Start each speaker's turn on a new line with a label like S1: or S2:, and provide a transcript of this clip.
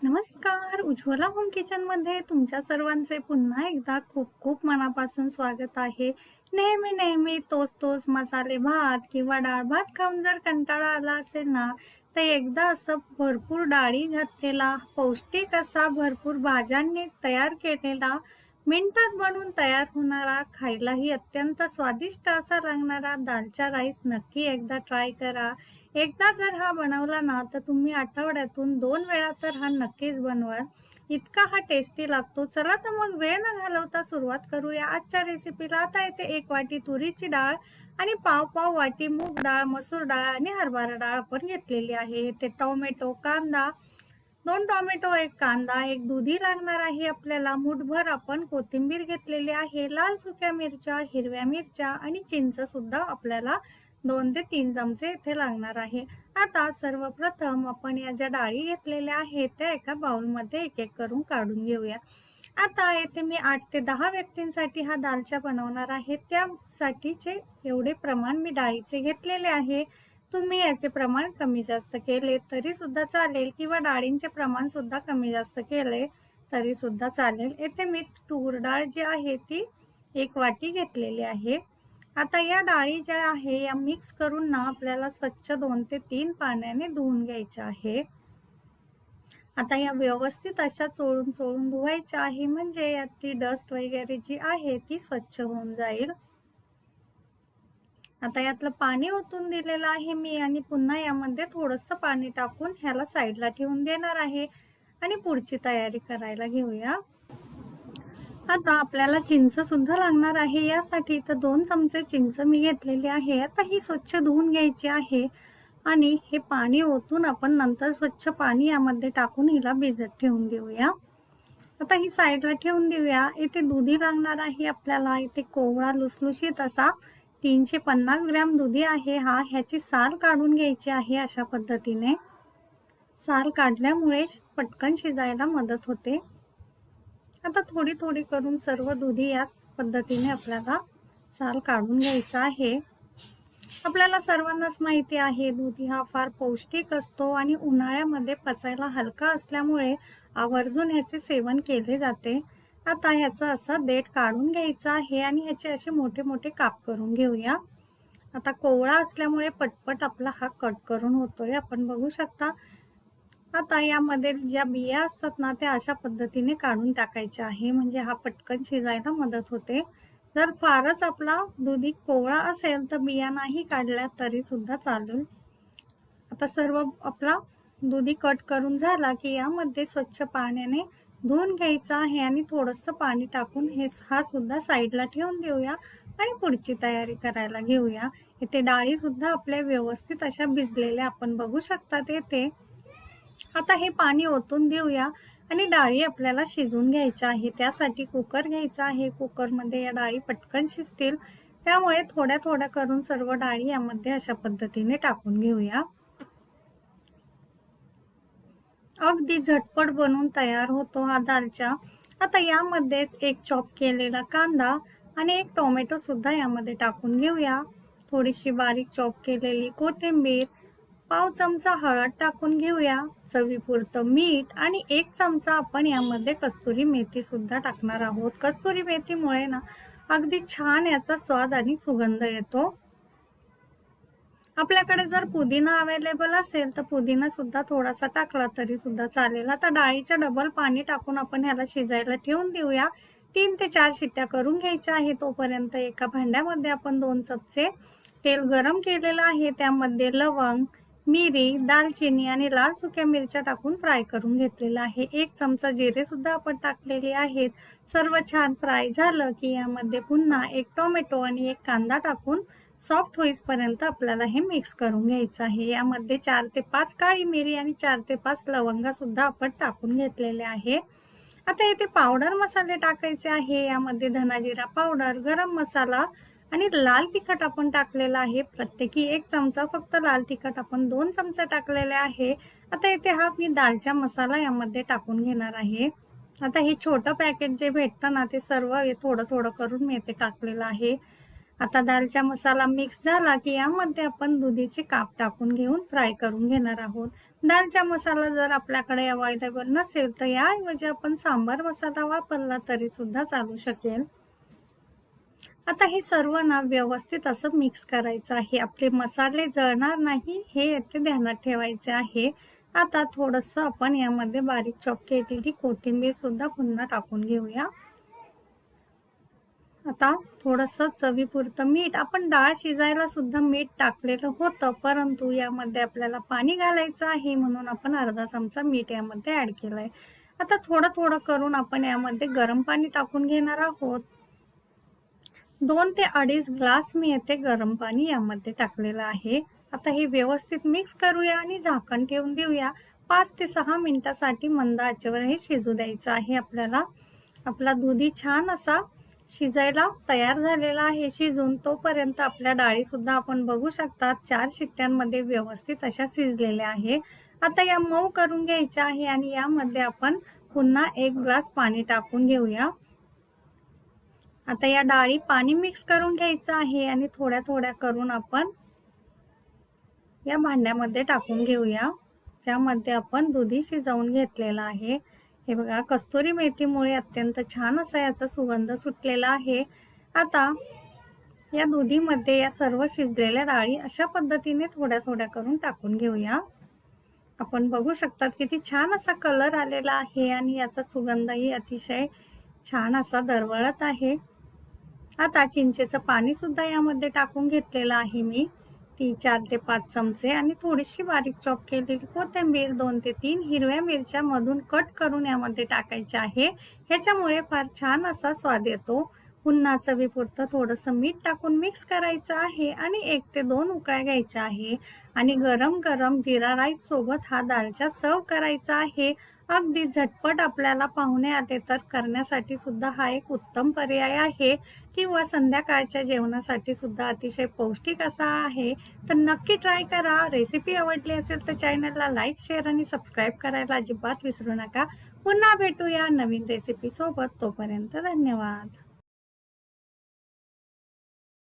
S1: नमस्कार. उज्ज्वला होम किचनमध्ये तुमच्या सर्वांचे पुन्हा एकदा खूप खूप मनापासून स्वागत आहे. नेहमी नेहमी तोच तोच मसाले भात किंवा डाळ भात खाऊन जर कंटाळा आला असेल ना, तर एकदा असं भरपूर डाळी घातलेला, पौष्टिक असा भरपूर भाज्यांनी तयार केलेला, मिनिटात बनवून तयार होणारा, खायलाही अत्यंत स्वादिष्ट असा लागणारा दालचा राईस नक्की एकदा ट्राय करा. एकदा जर हा बनवला ना, तर तुम्ही आठवड्यातून 2 वेळा तर हा नक्कीच बनवाल. इतका हा टेस्टी लागतो. चला तर मग वेळ न घालवता सुरुवात करूया आजच्या रेसिपीला. आता इथे 1 वाटी तुरीची डाळ आणि पाव वाटी मूग डाळ, मसूर डाळ आणि हरभरा डाळ आपण घेतलेली आहे. इथे टोमॅटो, कांदा, 2 टोमॅटो, 1 कांदा, 1 दुधी लागणार आहे आपल्याला. मूठभर आपण कोथिंबीर घेतलेली आहे. लाल सुक्या मिरच्या, हिरव्या मिरच्या आणि चिंच सुद्धा आपल्याला 2 ते 3 चमचे इथे लागणार आहे. आता सर्वप्रथम आपण या ज्या डाळी घेतलेल्या आहेत त्या एका बाउलमध्ये एक-एक करून काढून घेऊया. आता येथे मी 8 ते 10 व्यक्तींसाठी हा दालचा बनवणार आहे. त्यासाठीचे एवढे प्रमाण मी डाळीचे घेतलेले आहे. तुम्ही याचे प्रमाण कमी जास्त केले तरी सुद्धा चालेल किंवा डाळींचे प्रमाण सुद्धा कमी जास्त केले तरी सुद्धा चालेल. येथे मी तूर डाळ जी आहे ती 1 वाटी घेतलेली आहे. आता या डाळी ज्या आहे या मिक्स करून ना आपल्याला स्वच्छ 2 ते 3 पाण्याने धुवून घ्यायच्या आहे. आता या व्यवस्थित अशा चोळून धुवायच्या आहे, म्हणजे यातली डस्ट वगैरे जी आहे ती स्वच्छ होऊन जाईल. आता यातलं पाणी ओतून दिलेलं आहे मी आणि पुन्हा यामध्ये थोडंसं पाणी टाकून ह्याला साईडला ठेवून देणार आहे आणि पुढची तयारी करायला घेऊया. आता आपल्याला चिंच सुद्धा लागणार आहे. यासाठी तर 2 चमचे चिंच मी घेतलेली आहे. आता ही स्वच्छ धुवून घ्यायची आहे आणि हे पाणी ओतून आपण नंतर स्वच्छ पाणी यामध्ये टाकून हिला भिजत ठेवून देऊया. आता ही साईडला ठेवून देऊया. इथे दुधी लागणार आहे आपल्याला. इथे कोवळा लुसलुशीत असा 350 ग्रॅम दुधी आहे हा. ह्याची साल काढून घ्यायची आहे. अशा पद्धतीने साल काढल्यामुळे पटकन शिजायला मदत होते. आता थोडी थोडी करून सर्व दुधी याच पद्धतीने आपल्याला साल काढून घ्यायचा आहे. आपल्याला सर्वांनाच माहिती आहे दुधी हा फार पौष्टिक असतो आणि उन्हाळ्यामध्ये पचायला हलका असल्यामुळे आवर्जून ह्याचे सेवन केले जाते. आता ह्याचं असं देठ काढून घ्यायचं आहे आणि ह्याचे असे मोठे मोठे काप करून घेऊया. आता कोवळा असल्यामुळे पटपट आपला हा कट करून होतोय, आपण बघू शकता. आता यामध्ये ज्या बिया असतात ना त्या अशा पद्धतीने काढून टाकायच्या आहे, म्हणजे हा पटकन शिजायला मदत होते. जर फारच आपला दुधी कोवळा असेल तर बिया नाही काढल्या तरी सुद्धा चालेल. आता सर्व आपला दुधी कट करून झाला की यामध्ये स्वच्छ पाण्याने धुवून घ्यायचा आहे आणि थोडंसं पाणी टाकून हा सुद्धा साईडला ठेवून देऊया आणि पुढची तयारी करायला घेऊया. इथे डाळी सुद्धा आपल्या व्यवस्थित अशा भिजलेल्या आपण बघू शकतात येथे. आता हे पाणी ओतून देऊया आणि डाळी आपल्याला शिजवून घ्यायच्या आहे. त्यासाठी कुकर घ्यायचा आहे. कुकरमध्ये या डाळी पटकन शिजतील, त्यामुळे थोड्या थोड्या करून सर्व डाळी यामध्ये अशा पद्धतीने टाकून घेऊया. अगदी झटपट बनवून तयार होतो हा दालचा. आता यामध्येच 1 चॉप केलेला कांदा आणि 1 टोमॅटो सुद्धा यामध्ये टाकून घेऊया. थोडीशी बारीक चॉप केलेली कोथिंबीर, पाव चमचा हळद टाकून घेऊया, चवीपुरतं मीठ आणि 1 चमचा आपण यामध्ये कस्तुरी मेथी सुद्धा टाकणार आहोत. कस्तुरी मेथीमुळे ना अगदी छान याचा स्वाद आणि सुगंध येतो. आपल्याकडे जर पुदिना अवेलेबल असेल तर पुदिना सुद्धा थोडासा टाकला तरी सुद्धा चालेल. आता डाळीच्या डबल पाणी टाकून आपण ह्याला शिजायला ठेवून देऊया. 3 ते 4 शिट्ट्या करून घ्यायच्या आहे. तोपर्यंत एका भांड्यामध्ये आपण 2 चमचे तेल गरम केलेलं आहे. त्यामध्ये लवंग, मिरी, दालचिनी आणि लाल सुक्या मिरच्या टाकून फ्राय करून घेतलेलं आहे. 1 चमचा जिरे सुद्धा आपण टाकलेले आहेत. सर्व छान फ्राय झालं की यामध्ये पुन्हा 1 टोमॅटो आणि 1 कांदा टाकून सॉफ्ट होईपर्यंत आपल्याला हे मिक्स करून घ्यायचं आहे. यामध्ये 4 ते 5 काळी मिरी आणि 4 ते 5 लवंगा सुद्धा आपण टाकून घेतलेले आहे. आता इथे पावडर मसाले टाकायचे आहे. यामध्ये धना जिरा पावडर, गरम मसाला आणि लाल तिखट आपण टाकलेला आहे. प्रत्येकी 1 चमचा. फक्त लाल तिखट आपण 2 चमचे टाकलेले आहे. आता इथे हा मी दालचा मसाला यामध्ये टाकून घेणार आहे. आता हे छोटं पॅकेट जे भेटतं ना ते सर्व थोडं थोडं करून मी इथे टाकलेलं आहे. आता दालचा मसाला मिक्स झाला की यामध्ये आपण दुधीचे काप टाकून घेऊन फ्राय करून घेणार आहोत. दालचा मसाला जर आपल्याकडे अवेलेबल नसेल तर याऐवजी आपण सांबार मसाला वापरला तरी सुद्धा चालू शकेल. आता हे सर्व ना व्यवस्थित असं मिक्स करायचं आहे. आपले मसाले जळणार नाही हे येथे ध्यानात ठेवायचे आहे. आता थोडंसं आपण यामध्ये बारीक चॉप केलेली कोथिंबीर सुद्धा पुन्हा टाकून घेऊया. आता थोडंसं चवीपुरतं मीठ, आपण डाळ शिजायला सुद्धा मीठ टाकलेलं होतं, परंतु यामध्ये आपल्याला पाणी घालायचं आहे म्हणून आपण अर्धा चमचा मीठ यामध्ये ऍड केलंय. आता थोडं थोडं करून आपण यामध्ये गरम पाणी टाकून घेणार आहोत. 2 ते 2.5 ग्लास मी येथे गरम पाणी यामध्ये टाकलेलं आहे. आता हे व्यवस्थित मिक्स करूया आणि झाकण ठेवून देऊया. 5 ते 6 मिनिटासाठी मंद आचेवर हे शिजू द्यायचं आहे आपल्याला. आपला दुधी छान असा शिजायला तयार झालेला आहे शिजून. तोपर्यंत आपल्या डाळी सुद्धा आपण बघू शकता 4 शिट्ट्यांमध्ये व्यवस्थित अशा शिजलेल्या आहे. आता या मऊ करून घ्यायच्या आहे आणि यामध्ये आपण पुन्हा 1 ग्लास पाणी टाकून घेऊया. आता या डाळी पाणी मिक्स करून घ्यायचं आहे आणि थोड्या थोड्या करून आपण या भांड्यामध्ये टाकून घेऊया, ज्यामध्ये आपण दुधी शिजवून घेतलेला आहे. हे बघा, कस्तुरी मेथीमुळे अत्यंत छान असा याचा सुगंध सुटलेला आहे. आता या दुधीमध्ये या सर्व शिजलेल्या डाळी अशा पद्धतीने थोड्या थोड्या करून टाकून घेऊया. आपण बघू शकता किती छान असा कलर आलेला आहे आणि याचा सुगंधही अतिशय छान असा दरवळत आहे. आता चिंचेचं पाणी सुद्धा यामध्ये टाकून घेतलेलं आहे मी. 4 ते 5 चमचे आणि थोडीशी बारीक चॉप केलेली कोथिंबीर, 2 ते 3 हिरव्या मिरच्या मधून कट करून यामध्ये टाकायच्या आहे. ह्याच्यामुळे फार छान असा स्वाद येतो. पुन्हा चवीपुरतं थोडंसं मीठ टाकून मिक्स करायचं आहे आणि 1 ते 2 उकळ्या घ्यायच्या आहे आणि गरम गरम जिरा राईस सोबत हा दालचा सर्व करायचा आहे. अगदी झटपट आपल्याला पाहुणे आले तर करण्यासाठी सुद्धा हा एक उत्तम पर्याय आहे किंवा संध्याकाळच्या जेवणासाठी सुद्धा अतिशय पौष्टिक असा आहे. तर नक्की ट्राय करा. रेसिपी आवडली असेल तर चॅनलला लाईक, शेअर आणि सबस्क्राईब करायला अजिबात विसरू नका. पुन्हा भेटूया नवीन रेसिपी सोबत. तोपर्यंत धन्यवाद.